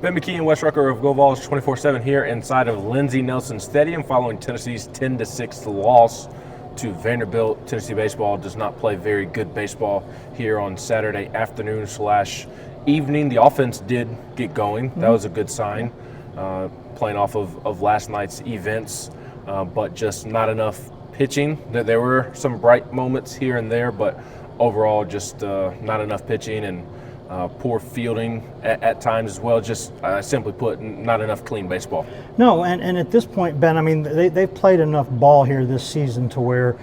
Ben McKee and Wes Rucker of Go Vols 24/7 here inside of Lindsey Nelson Stadium following Tennessee's 10-6 loss to Vanderbilt. Tennessee baseball does not play very good baseball here on Saturday afternoon/evening. The offense did get going. That was a good sign, playing off of last night's events, but just not enough pitching. There were some bright moments here and there, but overall just not enough pitching and poor fielding at times as well. Just simply put, not enough clean baseball. No, and at this point, Ben, I mean, they've played enough ball here this season to where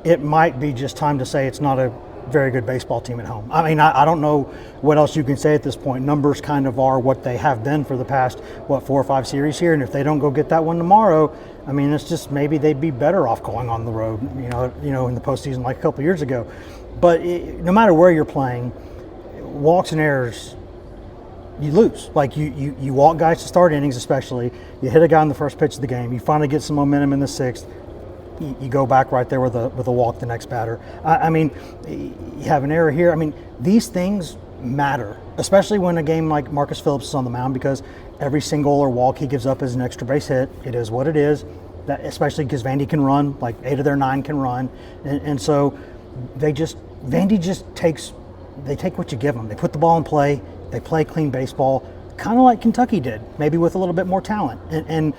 it might be just time to say it's not a very good baseball team at home. I mean, I don't know what else you can say at this point. Numbers kind of are what they have been for the past, 4 or 5 series here, and if they don't go get that one tomorrow, I mean, it's just maybe they'd be better off going on the road, you know, in the postseason like a couple years ago. But no matter where you're playing, walks and errors, you lose. Like you walk guys to start innings, especially. You hit a guy on the first pitch of the game. You finally get some momentum in the 6th. You go back right there with a walk the next batter. I mean, you have an error here. I mean, these things matter, especially when a game like Marcus Phillips is on the mound, because every single or walk he gives up is an extra base hit. It is what it is. That, especially because Vandy can run, like 8 of their 9 can run, and so Vandy just takes what you give them. They put the ball in play. They play clean baseball, kind of like Kentucky did, maybe with a little bit more talent. And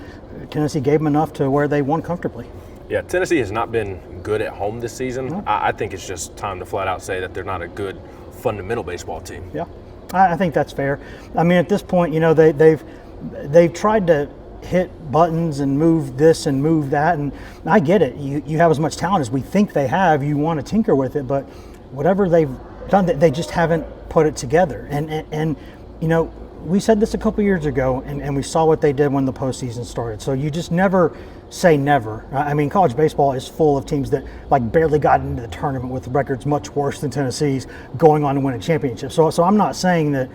Tennessee gave them enough to where they won comfortably. Yeah, Tennessee has not been good at home this season. Mm-hmm. I think it's just time to flat out say that they're not a good fundamental baseball team. Yeah, I think that's fair. I mean, at this point, you know, they've tried to hit buttons and move this and move that, and I get it. You have as much talent as we think they have. You want to tinker with it, but whatever they've done, they just haven't put it together. And you know, we said this a couple years ago, and we saw what they did when the postseason started. So you just never say never. I mean, college baseball is full of teams that like barely got into the tournament with records much worse than Tennessee's going on to win a championship. So I'm not saying that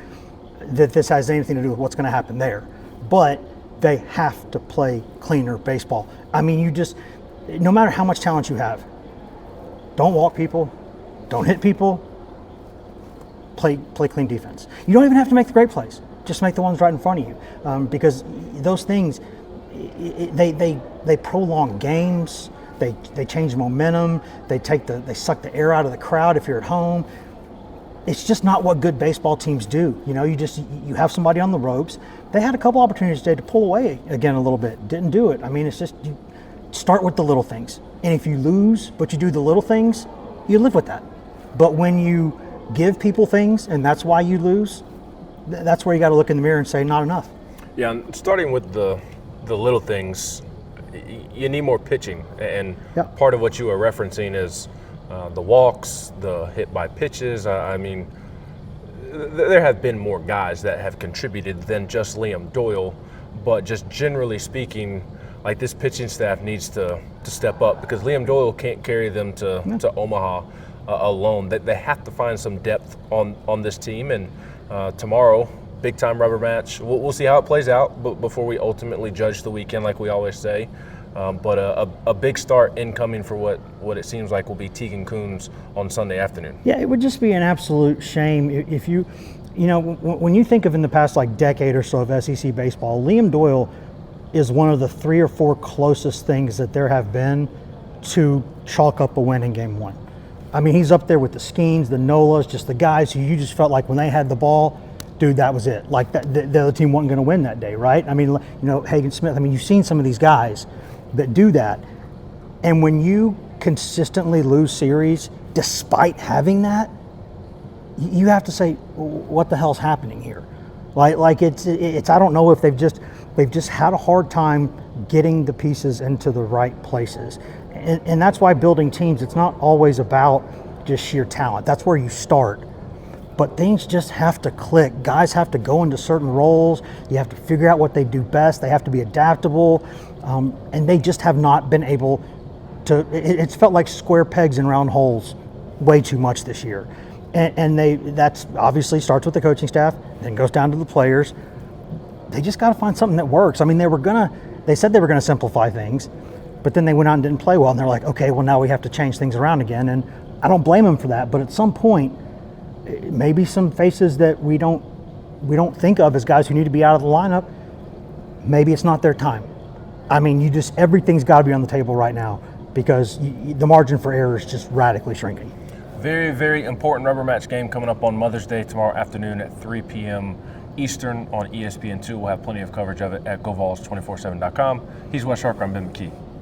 this has anything to do with what's going to happen there, but they have to play cleaner baseball. I mean, you just, no matter how much talent you have, don't walk people, don't hit people, play clean defense. You don't even have to make the great plays. Just make the ones right in front of you, because those things, they prolong games. They change momentum. They suck the air out of the crowd if you're at home. It's just not what good baseball teams do. You know, you have somebody on the ropes. They had a couple opportunities today to pull away again a little bit. Didn't do it. I mean, it's just, you start with the little things. And if you lose, but you do the little things, you live with that. But when you give people things and that's why you lose, that's where you got to look in the mirror and say, not enough. Yeah, and starting with the little things, you need more pitching. And part of what you were referencing is the walks, the hit by pitches. I mean, there have been more guys that have contributed than just Liam Doyle, but just generally speaking, like, this pitching staff needs to step up, because Liam Doyle can't carry them to Omaha alone. That they have to find some depth on this team. And tomorrow, big time rubber match. We'll see how it plays out, but before we ultimately judge the weekend, like we always say. But a big start incoming for what it seems like will be Tegan Coons on Sunday afternoon. Yeah, it would just be an absolute shame if you know, when you think of in the past like decade or so of SEC baseball, Liam Doyle is one of the 3 or 4 closest things that there have been to chalk up a win in Game 1. I mean, he's up there with the Skeens, the Nolas, just the guys who you just felt like when they had the ball, dude, that was it. Like the other team wasn't going to win that day, right? I mean, you know, Hagen Smith. I mean, you've seen some of these guys that do that, and when you consistently lose series despite having that, you have to say, what the hell's happening here? Like it's I don't know if they've just had a hard time getting the pieces into the right places, and that's why building teams, it's not always about just sheer talent. That's where you start. But things just have to click. Guys have to go into certain roles. You have to figure out what they do best. They have to be adaptable. And they just have not been able to. It's felt like square pegs in round holes way too much this year. And that's obviously starts with the coaching staff, then goes down to the players. They just got to find something that works. I mean, they said they were going to simplify things, but then they went out and didn't play well. And they're like, okay, well, now we have to change things around again. And I don't blame them for that. But at some point, maybe some faces that we don't we don't think of as guys who need to be out of the lineup, maybe it's not their time. I mean, everything's got to be on the table right now because the margin for error is just radically shrinking. Very, very important rubber match game coming up on Mother's Day tomorrow afternoon at 3 p.m. Eastern on ESPN2. We'll have plenty of coverage of it at GoVols247.com. He's Wes Sharker. I'm Ben McKee.